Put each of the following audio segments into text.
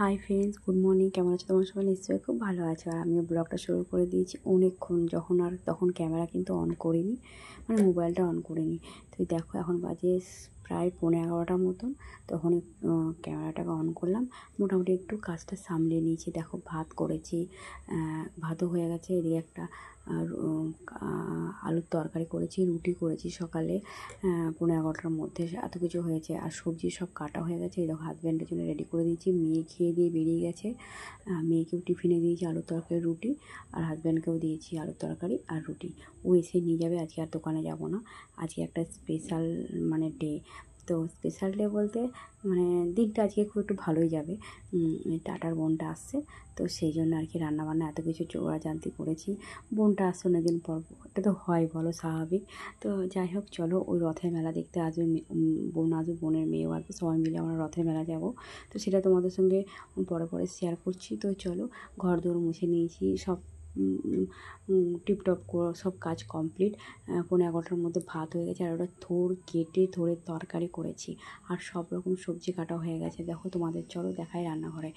Hi friends, good morning. কেমন আছো তোমার সবাই? নিশ্চয়ই খুব ভালো আছো। আর আমিও ব্লগটা শুরু করে দিয়েছি অনেকক্ষণ, তখন ক্যামেরা কিন্তু অন করিনি, মানে মোবাইলটা অন করিনি। তো দেখো এখন বাজে প্রায় 11:30 মতন। তখনই ক্যামেরাটাকে অন করলাম। মোটামুটি একটু কাজটা সামলে নিয়েছি। দেখো ভাত করেছি, ভাতও হয়ে গেছে। এদিকে একটা আলুর তরকারি করেছি, রুটি করেছি সকালে 11:30টার মধ্যে। এত কিছু হয়েছে। আর সবজি সব কাটা হয়ে গেছে। এই দেখো হাজব্যান্ডের জন্য রেডি করে দিয়েছি। মেয়ে খেয়ে দিয়ে বেরিয়ে গেছে। মেয়েকেও টিফিনে দিয়েছি আলুর তরকারি রুটি, আর হাজব্যান্ডকেও দিয়েছি আলুর তরকারি আর রুটি। ও এসে নিয়ে যাবে। আজকে আর দোকানে যাব না। আজকে একটা স্পেশাল মানে ডে। তো স্পেশাল ডে বলতে মানে দিনটা আজকে খুব একটু ভালোই যাবে। টাটার বোনটা আসছে, তো সেই জন্য আর কি রান্নাবান্না এত কিছু জোগাড়যন্ত্র করেছি। বোনটা আসছে অনেকদিন পর, এটা তো হয় বলো, স্বাভাবিক। তো যাই হোক, চলো ওই রথের মেলা দেখতে আসবে। বোন আসবে, বোনের মেয়েও আসবে, সবাই মিলে আমরা রথের মেলা যাব। তো সেটা তোমাদের সঙ্গে পরে শেয়ার করছি। তো চলো, ঘর দোর মুছে নিয়েছি, সব টিপটপ করে সব কাজ কমপ্লিট। 11:30টার মধ্যে ভাত হয়ে গেছে, আর ওটা থোড় কেটে থোড়ের তরকারি করেছি, আর সব রকম সবজি কাটা হয়ে গেছে। দেখো তোমাদের চলো দেখাই রান্নাঘরে।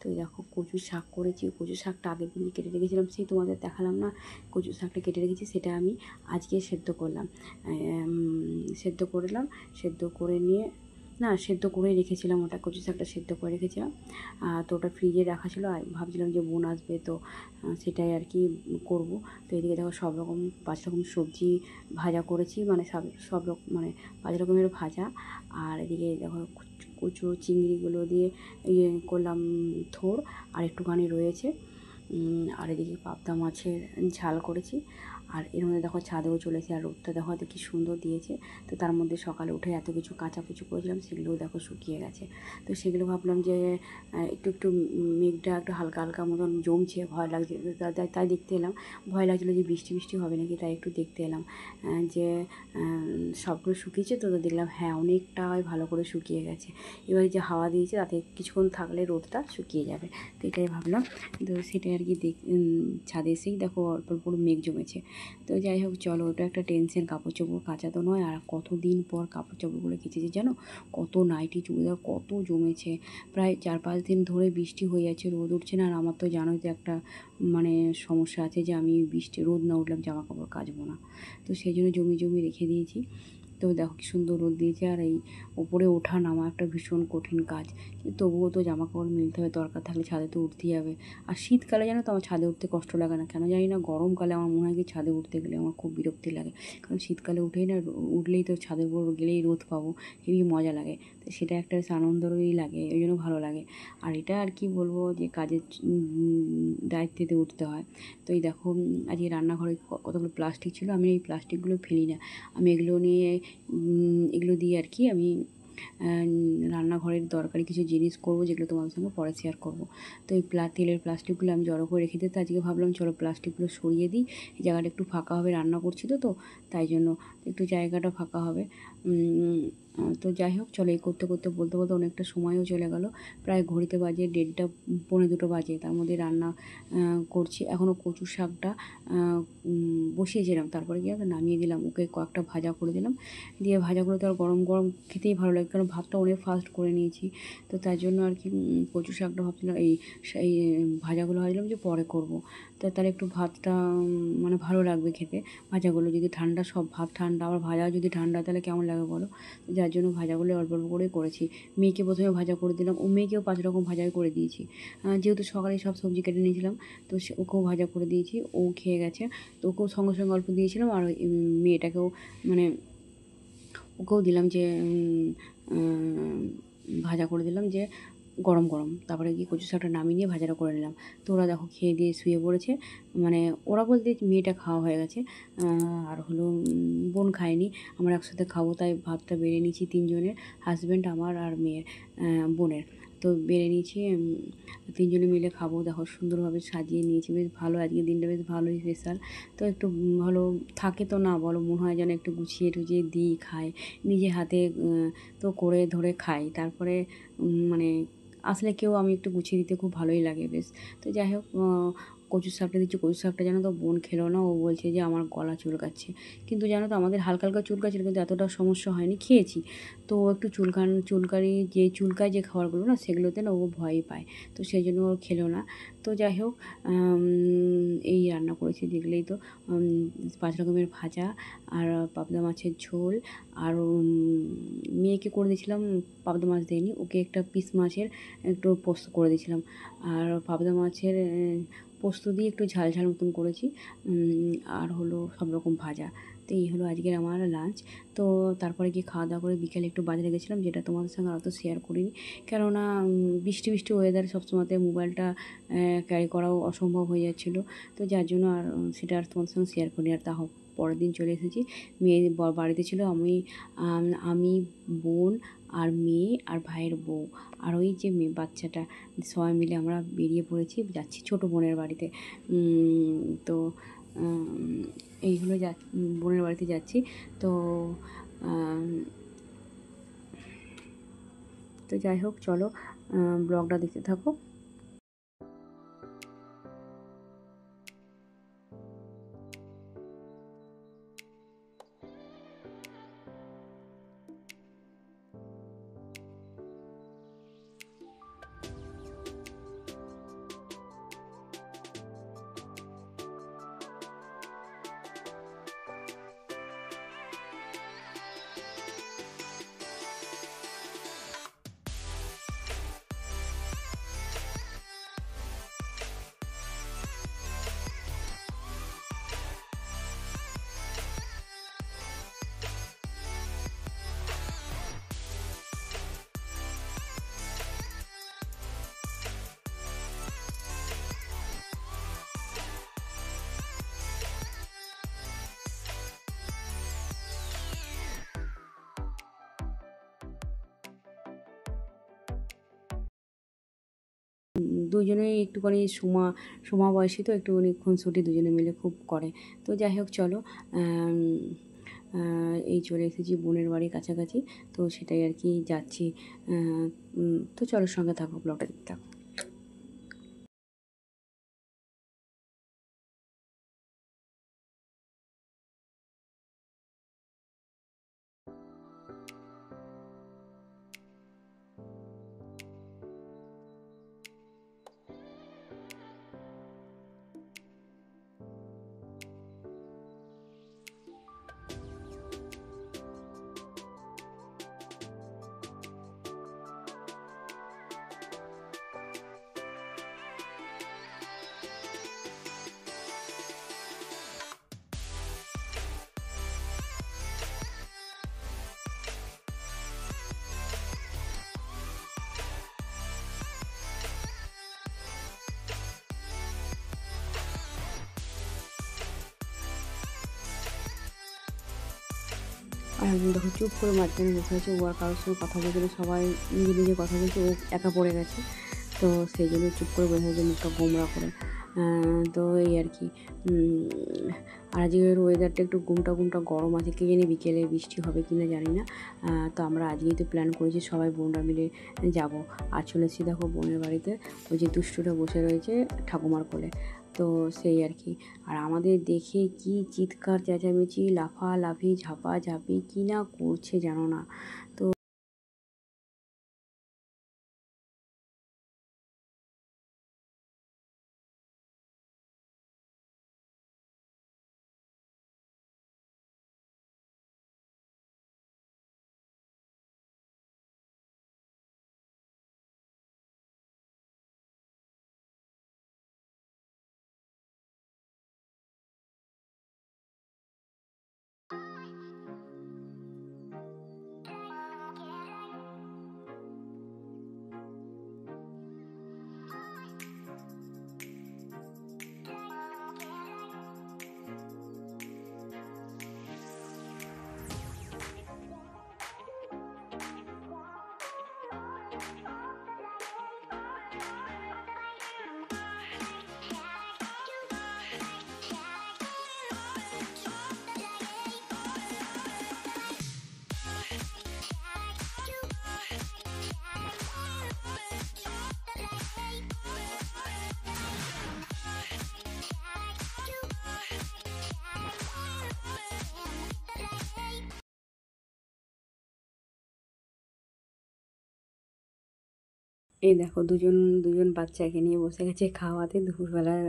তো দেখো কচু শাক করেছি। কচু শাকটা আগের দিন কেটে রেখেছিলাম, সেই তোমাদের দেখালাম না। কচু শাকটা কেটে রেখেছি, সেটা আমি আজকে সেদ্ধ করলাম। সেদ্ধ করে নিয়ে, না, সেদ্ধ করেই রেখেছিলাম। ওটা কচু শাকটা সেদ্ধ করে রেখেছিলাম। তো ওটা ফ্রিজে রাখা ছিল। আর ভাবছিলাম যে বোন আসবে, তো সেটাই আর কি করব। তো এদিকে দেখো সব রকম 5 রকম সবজি ভাজা করেছি, মানে সব রকম, মানে 5 রকমের ভাজা। আর এদিকে দেখো কুচো চিংড়িগুলো দিয়ে করলাম থোড়, আর একটুখানি রয়েছে। আর এদিকে পাবদা মাছের ঝাল করেছি। আর এর মধ্যে দেখো ছাদেও চলেছে, আর রোদটা দেখো কি সুন্দর দিয়েছে। তো তার মধ্যে সকালে উঠে এত কিছু কাচাকুচি করেছিলাম, সেগুলোও দেখো শুকিয়ে গেছে। তো সেগুলো ভাবলাম যে একটু একটু মেঘটা একটু হালকা হালকা মতন জমছে, ভয় লাগছে। তাই দেখতে এলাম। ভয় লাগছিলো যে বৃষ্টি বৃষ্টি হবে নাকি, তাই একটু দেখতে এলাম যে সবগুলো শুকিয়েছে। তো দেখলাম হ্যাঁ, অনেকটাই ভালো করে শুকিয়ে গেছে। এবার যে হাওয়া দিয়েছে, তাতে কিছুক্ষণ থাকলে রোদটা শুকিয়ে যাবে। তো এটাই ভাবলাম। তো সেটাই আর কি ছাদে এসেই দেখো অল্প অল্প মেঘ জমেছে। তো যাই হোক, চলো, ওটা একটা টেনশন। কাপড় চোপড় কাচা তো নয়, আর কতদিন পর কাপড় চোপড়গুলো কেচেছি জানো। কত নাইটি চুড়িদার কত জমেছে। প্রায় 4-5 দিন ধরে বৃষ্টি হয়ে যাচ্ছে, রোদ উঠছে না। আর আমার তো জানোই তো একটা মানে সমস্যা আছে, যে আমি রোদ না উঠলাম জামা কাপড় কাচবো না। তো সেই জন্য জমি রেখে দিয়েছি। তো দেখো কি সুন্দর রোদ দিয়েছে। আর এই ওপরে ওঠা নামা একটা ভীষণ কঠিন কাজ, তবুও তো জামা কাপড় মিলতে হবে। দরকার থাকলে ছাদে তো উঠতেই হবে। আর শীতকালে জানো তো আমার ছাদে উঠতে কষ্ট লাগে না, কেন জানি না। গরমকালে আমার মনে হয় কি ছাদে উঠতে গেলে আমার খুব বিরক্তি লাগে। কারণ শীতকালে উঠলেই তো ছাদের উপর গেলেই রোদ পাবো, হেবি মজা লাগে। তো সেটা একটা বেশ আনন্দই লাগে, ওই জন্য ভালো লাগে। আর এটা আর কি বলবো, যে কাজের দায়িত্বেতে উঠতে হয়। তো এই দেখো আজকে রান্নাঘরে কতগুলো প্লাস্টিক ছিল। আমি এই প্লাস্টিকগুলো ফেলি না, আমি এগুলো দিয়ে আর কি আমি রান্নাঘরের দরকারি কিছু জিনিস করবো, যেগুলো তোমাদের সঙ্গে পরে শেয়ার করবো। তো এই তেলের প্লাস্টিকগুলো আমি জড়ো করে রেখে দিতে আজকে ভাবলাম চলো প্লাস্টিকগুলো সরিয়ে দিই। এই জায়গাটা একটু ফাঁকা হবে, রান্না করছি তো তাই জন্য একটু জায়গাটা ফাঁকা হবে। তো যাই হোক, চলো, এই করতে করতে বলতে বলতে অনেকটা সময়ও চলে গেল। প্রায় ঘড়িতে বাজে 1:30, 1:45 বাজে। তার মধ্যে রান্না করছি। এখনও কচু শাকটা বসিয়েছিলাম, তারপরে গিয়ে নামিয়ে দিলাম। ওকে কয়েকটা ভাজা করে দিলাম, দিয়ে ভাজাগুলো তো আর গরম গরম খেতেই ভালো লাগে, কারণ ভাতটা অনেক ফাস্ট করে নিয়েছি। তো তার জন্য আর কি কচু শাকটা ভাবছিলাম এই ভাজাগুলো ভাবছিলাম যে পরে করব। তো তাহলে একটু ভাতটা মানে ভালো লাগবে খেতে। ভাজাগুলো যদি ঠান্ডা, সব ভাত ঠান্ডা, আবার ভাজা যদি ঠান্ডা, তাহলে কেমন লাগে বলো। যার জন্য ভাজাগুলো অল্প অল্প করেই করেছি। মেয়েকে প্রথমে ভাজা করে দিলাম, ও মেয়েকেও 5 রকম ভাজাই করে দিয়েছি। যেহেতু সকালে সব সবজি কেটে নিয়েছিলাম, তো ওকেও ভাজা করে দিয়েছি, ও খেয়ে গেছে। তো ওকেও সঙ্গে সঙ্গে অল্প দিয়েছিলাম, আর মেয়েটাকেও মানে ওকেও দিলাম যে ভাজা করে দিলাম, যে গরম গরম। তারপরে গিয়ে কচু শাকটা নামিয়ে নিয়ে ভাজাটা করে নিলাম। তো ওরা দেখো খেয়ে দিয়ে শুয়ে পড়েছে। মানে ওরা বলতে মেয়েটা খাওয়া হয়ে গেছে, আর হলো বোন খায়নি। আমরা একসাথে খাবো, তাই ভাতটা বেড়ে নিয়েছি 3 জনের, হাজব্যান্ড, আমার আর মেয়ের, বোনের। তো বেড়ে নিয়েছি, 3 জনে মিলে খাবো। দেখো সুন্দরভাবে সাজিয়ে নিয়েছি, বেশ ভালো। আজকে দিনটা বেশ ভালোই স্পেশাল। তো একটু ভালো থাকে তো না বলো, মনে হয় যেন একটু গুছিয়ে টুছিয়ে দিই, খাই নিজে হাতে, তো করে ধরে খাই। তারপরে মানে আসলে কেউ, আমি একটু গুছিয়ে দিতে খুব ভালোই লাগে বেশ। তো যাই হোক, কচুর শাকটা দিচ্ছি, কচুর শাকটা জানো তো বোন খেলো না, ও বলছে যে আমার গলা চুলকাচ্ছে। কিন্তু জানো তো আমাদের হালকা হালকা চুলকাচ্ছিল, কিন্তু এতটা সমস্যা হয়নি, খেয়েছি। তো ও একটু চুলকানি যে চুলকায় যে খাবারগুলো না সেগুলোতে না ও ভয়ই পায়, তো সেই জন্য ও খেলো না। তো যাই হোক, এই রান্না করেছি দেখলেই তো, 5 রকমের ভাজা আর পাবদা মাছের ঝোল। আর মেয়েকে করে দিয়েছিলাম, পাবদা মাছ দেয়নি, ওকে একটা পিস মাছের একটু পোস্ত করে দিয়েছিলাম। আর পাবদা মাছের পোস্ত দিয়ে একটু ঝাল ঝাল মতন করেছি। আর হলো সব রকম ভাজা। তো এই হলো আজকের আমার লাঞ্চ। তো তারপরে গিয়ে খাওয়া দাওয়া করে বিকেলে একটু বাজারে গেছিলাম, যেটা তোমাদের সঙ্গে অত শেয়ার করিনি, কেননা বৃষ্টি বৃষ্টি ওয়েদার সবসময়তে মোবাইলটা ক্যারি করাও অসম্ভব হয়ে যাচ্ছিলো। তো যার জন্য আর সেটা আর তোমাদের সঙ্গে শেয়ার করিনি। আর পরের দিন চলে এসেছি, মেয়ে বাড়িতে ছিল, আমি বোন আর মেয়ে আর ভাইয়ের বউ আর ওই যে মেয়ে বাচ্চাটা, সবাই মিলে আমরা বেরিয়ে পড়েছি, যাচ্ছি ছোটো বোনের বাড়িতে। তো এই হলো বোনের বাড়িতে যাচ্ছি। তো তো যাই হোক, চলো ব্লগটা দেখতে থাকো। দুজনেই একটুখানি সমবয়সী, তো একটুখানি খুনসুটি দুজনে মিলে খুব করে। তো যাই হোক, চলো এই চলে এসেছি বোনের বাড়ির কাছাকাছি, তো সেটাই আর কি যাচ্ছি। তো চলো, সঙ্গে থাকো, ব্লগটা দেখতে থাকো। আর একজন দেখো চুপ করে মাঝখানে বসে আছে, ও আর কারোর সঙ্গে কথা বলছিল, সবাই নিজে নিজে কথা বলছে, ও একা পড়ে গেছে। তো সেই জন্য চুপ করে বসে আছে, মুখটা গোমড়া করে। তো এই আর কি। আর আজকের ওয়েদারটা একটু গুমটা গুমটা গরম আছে, কে জানি বিকেলে বৃষ্টি হবে কি না জানি না। তো আমরা আজকেই তো প্ল্যান করেছি সবাই বোনরা মিলে যাব। আর চলে এসেছি দেখো বোনের বাড়িতে, ওই যে দুষ্টুটা বসে রয়েছে ঠাকুমার কোলে। তো সেই আর কি। আর আমাদের দেখে কি চিৎকার চেঁচামেচি, লাফালাফি ঝাপাঝাপি কী না করছে জানো না। তো এই দেখো দুজন দুজন বাচ্চাকে নিয়ে বসে গেছে খাওয়াতে, দুপুরবেলার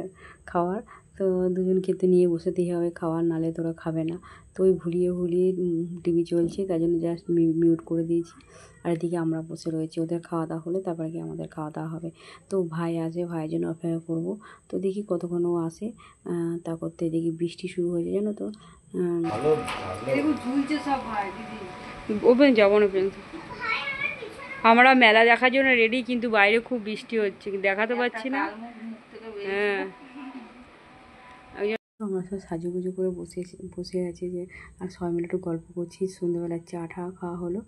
খাওয়ার। তো দুজনকে তো নিয়ে বসাতেই হবে খাওয়ার, নালে তোরা খাবে না। তো ওই ভুলিয়ে ভুলিয়ে টিভি চলছে, তাই জন্য জাস্ট মিউট করে দিয়েছি। আর এদিকে আমরা বসে রয়েছি, ওদের খাওয়া দাওয়া হলে তারপরে কি আমাদের খাওয়া দাওয়া হবে। তো ভাই আসে, ভাইয়ের জন্য অপেক্ষা করবো। তো দেখি কতক্ষণ ও আসে। তা করতে দেখি বৃষ্টি শুরু হয়েছে জানো তো। ঝুলছে সব ভাই দিদি, ওপেন যাবো না প্রিন্স। আমরা মেলা দেখার জন্য রেডি, কিন্তু বাইরে খুব বৃষ্টি হচ্ছে, দেখাতে পাচ্ছি না। হ্যাঁ, আমরা সব সাজুগুজু করে বসে আছি যে, আর সবাই মিলে একটু গল্প করছি। সন্ধ্যেবেলায় চা টা খাওয়া হলো।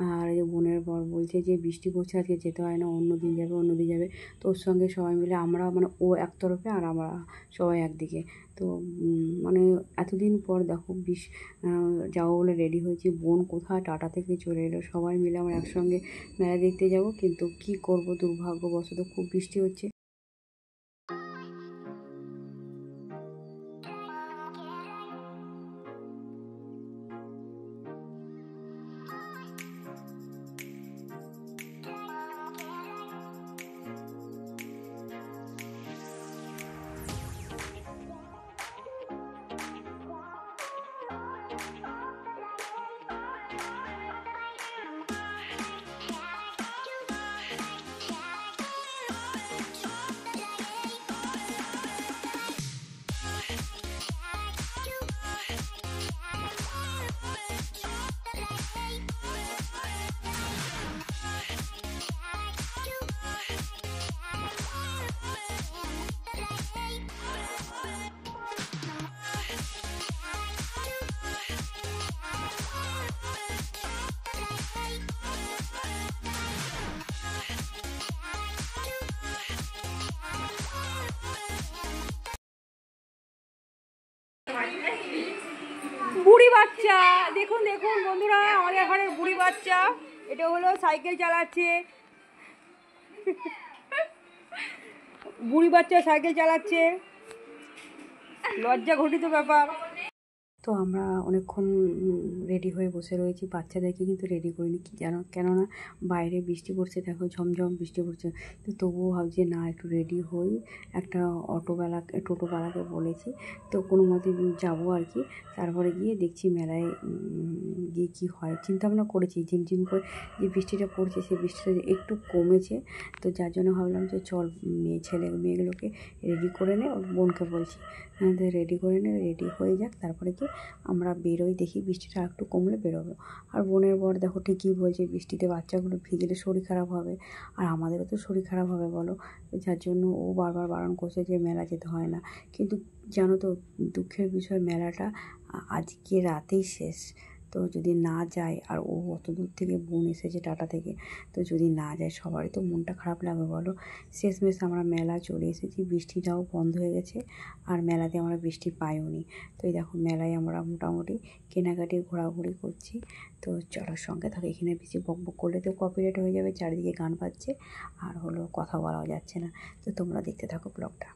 আর এই যে বোনের বর বলছে যে বৃষ্টি পড়ছে, আজকে যেতে হয় না, অন্য দিন যাবে, অন্য দিন যাবে। তো ওর সঙ্গে সবাই মিলে আমরা মানে ও এক তরফে আর আমরা সবাই একদিকে। তো মানে এতদিন পর দেখো যাবো বলে রেডি হয়েছি। বোন কোথায় টাটা থেকে চলে এলো, সবাই মিলে আমরা একসঙ্গে মেলা দেখতে যাব, কিন্তু কি করব, দুর্ভাগ্যবশত খুব বৃষ্টি হচ্ছে। বুড়ি বাচ্চা, দেখুন দেখুন বন্ধুরা, আমাদের এখানে বুড়ি বাচ্চা, এটা হলো সাইকেল চালাচ্ছে। বুড়ি বাচ্চা সাইকেল চালাচ্ছে, লজ্জা ঘটিত ব্যাপার। তো আমরা অনেকক্ষণ রেডি হয়ে বসে রয়েছি, বাচ্চাদেরকে কিন্তু রেডি করিনি, কি জানো, কেননা বাইরে বৃষ্টি পড়ছে, দেখো ঝমঝম বৃষ্টি পড়ছে। তো তবুও ভাবছি না একটু রেডি হই। একটা টোটোওয়ালাকে বলেছি, তো কোনো মতে যাবো আর কি। তারপরে গিয়ে দেখছি মেলায় গিয়ে কী হয়, চিন্তাভাবনা করেছি ঝিমঝিম করে যে বৃষ্টিটা পড়ছে, সেই বৃষ্টিটা একটু কমেছে। তো যার জন্য ভাবলাম যে চল মেয়েগুলোকে রেডি করে নে, ওর বোনকে বলছি রেডি করে নে, রেডি হয়ে যাক, তারপরে কি আমরা বেরোই, দেখি বৃষ্টিটা একটু কমলে বেরোবো। আর বোনের বর দেখো ঠিকই বলছে, বৃষ্টিতে বাচ্চাগুলো ভিজলে শরীর খারাপ হবে, আর আমাদেরও তো শরীর খারাপ হবে বলো। যার জন্য ও বারবার বারণ করছে যে মেলা যেতে হয় না। কিন্তু জানো তো দুঃখের বিষয়, মেলাটা আজকে রাতেই শেষ। তো যদি না যায়, আর ও অত দূর থেকে বোন এসেছে টাটা থেকে, তো যদি না যায় সবারই তো মনটা খারাপ লাগবে বলো। শেষমেশ আমরা মেলা চলে এসেছি, বৃষ্টিটাও বন্ধ হয়ে গেছে, আর মেলাতে আমরা বৃষ্টি পাইও নি। তো এই দেখো মেলায় আমরা মোটামুটি কেনাকাটি ঘোরাঘুরি করছি। তো চলার সঙ্গে থাকে, এখানে বেশি বকবক করলে তো কপিরাইট হয়ে যাবে, চারিদিকে গান বাজছে, আর হলো কথা বলাও যাচ্ছে না। তো তোমরা দেখতে থাকো ব্লগটা।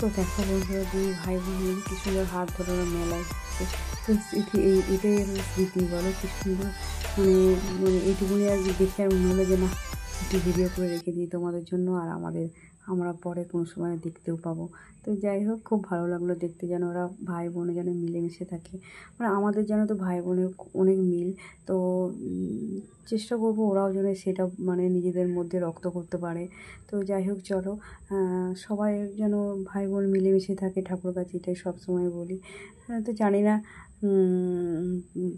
তো দেখো বন্ধুরা, দুই ভাই বোন মিলে কি সুন্দর হাত ধরে ওরা মেলায় যাচ্ছে। তো স্মৃতি এটাই হলো স্মৃতি, বলো কি সুন্দর। মানে মানে এইটুকুনি আর কি দেখে আর মনে হলো যে না, একটু ভিডিও করে রেখে দিই তোমাদের জন্য, আর আমরা পরে কোনো সময় দেখতেও পাবো। তো যাই হোক, খুব ভালো লাগলো দেখতে, যেন ওরা ভাই বোনে যেন মিলেমিশে থাকে। মানে আমাদের যেন তো ভাই বোনের অনেক মিল। তো চেষ্টা করবো ওরাও যেন সেটা মানে নিজেদের মধ্যে রপ্ত করতে পারে। তো যাই হোক চলো, সবাই যেন ভাই বোন মিলেমিশে থাকে, ঠাকুর কাছে এটাই সবসময় বলি। তো জানি না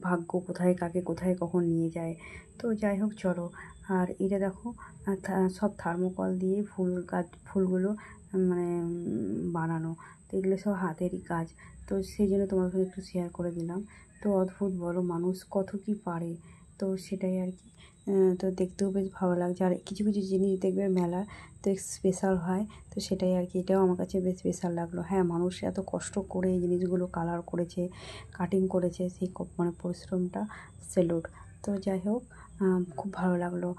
ভাগ্য কোথায় কাকে কোথায় কখন নিয়ে যায়। তো যাই হোক চলো। আর এটা দেখো, সব থার্মোকল দিয়ে ফুলগুলো মানে বানানো। তো এগুলো সব হাতেরই কাজ। তো সেই জন্য তোমার সাথে একটু শেয়ার করে দিলাম। তো অদ্ভুত বলো, মানুষ কত কী পারে। তো সেটাই আর কি। তো দেখতেও বেশ ভালো লাগছে। আর কিছু কিছু জিনিস দেখবে মেলা তো স্পেশাল হয়। তো সেটাই আর কি, এটাও আমার কাছে বেশ স্পেশাল লাগলো। হ্যাঁ, মানুষ এত কষ্ট করে এই জিনিসগুলো কালার করেছে, কাটিং করেছে, সেই মানে পরিশ্রমটা স্যালুট। তো যাই হোক, খুব ভালো লাগলো।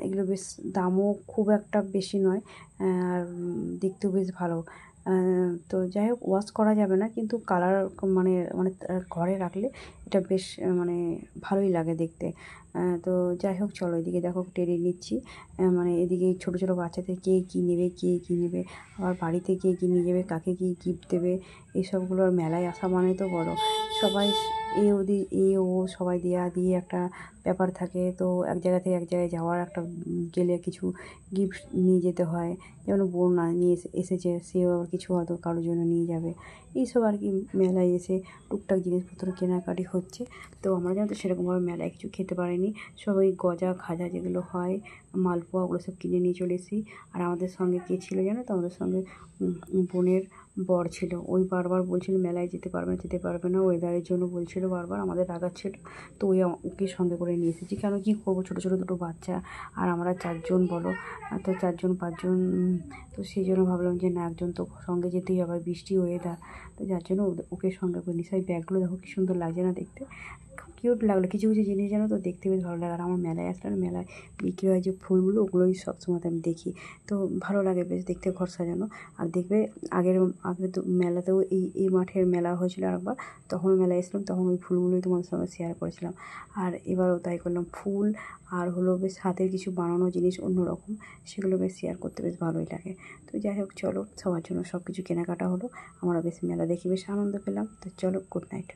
এগুলো বেশ দামও খুব একটা বেশি নয়, আর দেখতেও বেশ ভালো। তো যাই হোক, ওয়াশ করা যাবে না, কিন্তু কালার মানে মানে ঘরে রাখলে এটা বেশ মানে ভালোই লাগে দেখতে। তো যাই হোক চলো, এদিকে দেখো টেনে নিচ্ছি। মানে এদিকে ছোটো ছোটো বাচ্চাদের কে কী নেবে, কে কী নেবে, আবার বাড়িতে কে কী নিয়ে যাবে, কাকে কী গিফট দেবে, এইসবগুলো। আর মেলায় আসা মানে তো বলো, সবাই এ ও সবাই দেয়া দিয়ে একটা ব্যাপার থাকে। তো এক জায়গা থেকে এক জায়গায় যাওয়ার একটা গেলে কিছু গিফট নিয়ে যেতে হয়। যেমন বোন নিয়ে এসেছে, সেও আবার কিছু হয়তো কারোর জন্য নিয়ে যাবে। এইসব আর কি, মেলায় এসে টুকটাক জিনিসপত্র কেনাকাটি হচ্ছে। তো আমরা যেন তো সেরকমভাবে মেলায় কিছু খেতে পারিনি, সব ওই গজা খাজা যেগুলো হয়, মালপোয়া, ওগুলো সব কিনে নিয়ে চলে এসেছি। আর আমাদের সঙ্গে কে ছিল জানো তো, আমাদের সঙ্গে বোনের বর ছিল। ওই বারবার বলছিল মেলায় যেতে পারবে না, ওয়েদারের জন্য বলছিল বারবার, আমাদের রাগাচ্ছিল। তো ওকে সঙ্গে করে নিয়ে এসেছি। কেন, কী করবো, ছোটো ছোটো দুটো বাচ্চা, আর আমরা 4 জন বলো। তো 4 জন 5 জন, তো সেই জন্য ভাবলাম যে না, একজন তো সঙ্গে যেতেই হবে, বৃষ্টি ওয়েদার। তো যার জন্য ওকে সঙ্গে করে নিই। সেই ব্যাগগুলো দেখো কী সুন্দর লাগছে না দেখতে, খুব কিউট লাগলো। কিছু কিছু জিনিস জানো তো দেখতে বেশ ভালো লাগে। আর আমার মেলায় আসলে, মেলায় বিক্রি হয় যে ফুলগুলো, ওগুলোই সবসময় আমি দেখি। তো ভালো লাগে বেশ দেখতে ঘর সাজানো। আর দেখবে আগে তো মেলাতেও এই মাঠের মেলা হয়েছিল আরেকবার, তখনও মেলায় এসেছিলাম, তখন ওই ফুলগুলোই তোমাদের সঙ্গে শেয়ার করেছিলাম। আর এবারও তাই করলাম, ফুল আর হলো বেশ হাতের কিছু বানানো জিনিস অন্যরকম, সেগুলো বেশ শেয়ার করতে বেশ ভালোই লাগে। তো যাই হোক চলো, সবার জন্য সব কিছু কেনাকাটা হলো। আমরা বেশ মেলা দেখে বেশ আনন্দ পেলাম। তো চলো, গুড নাইট।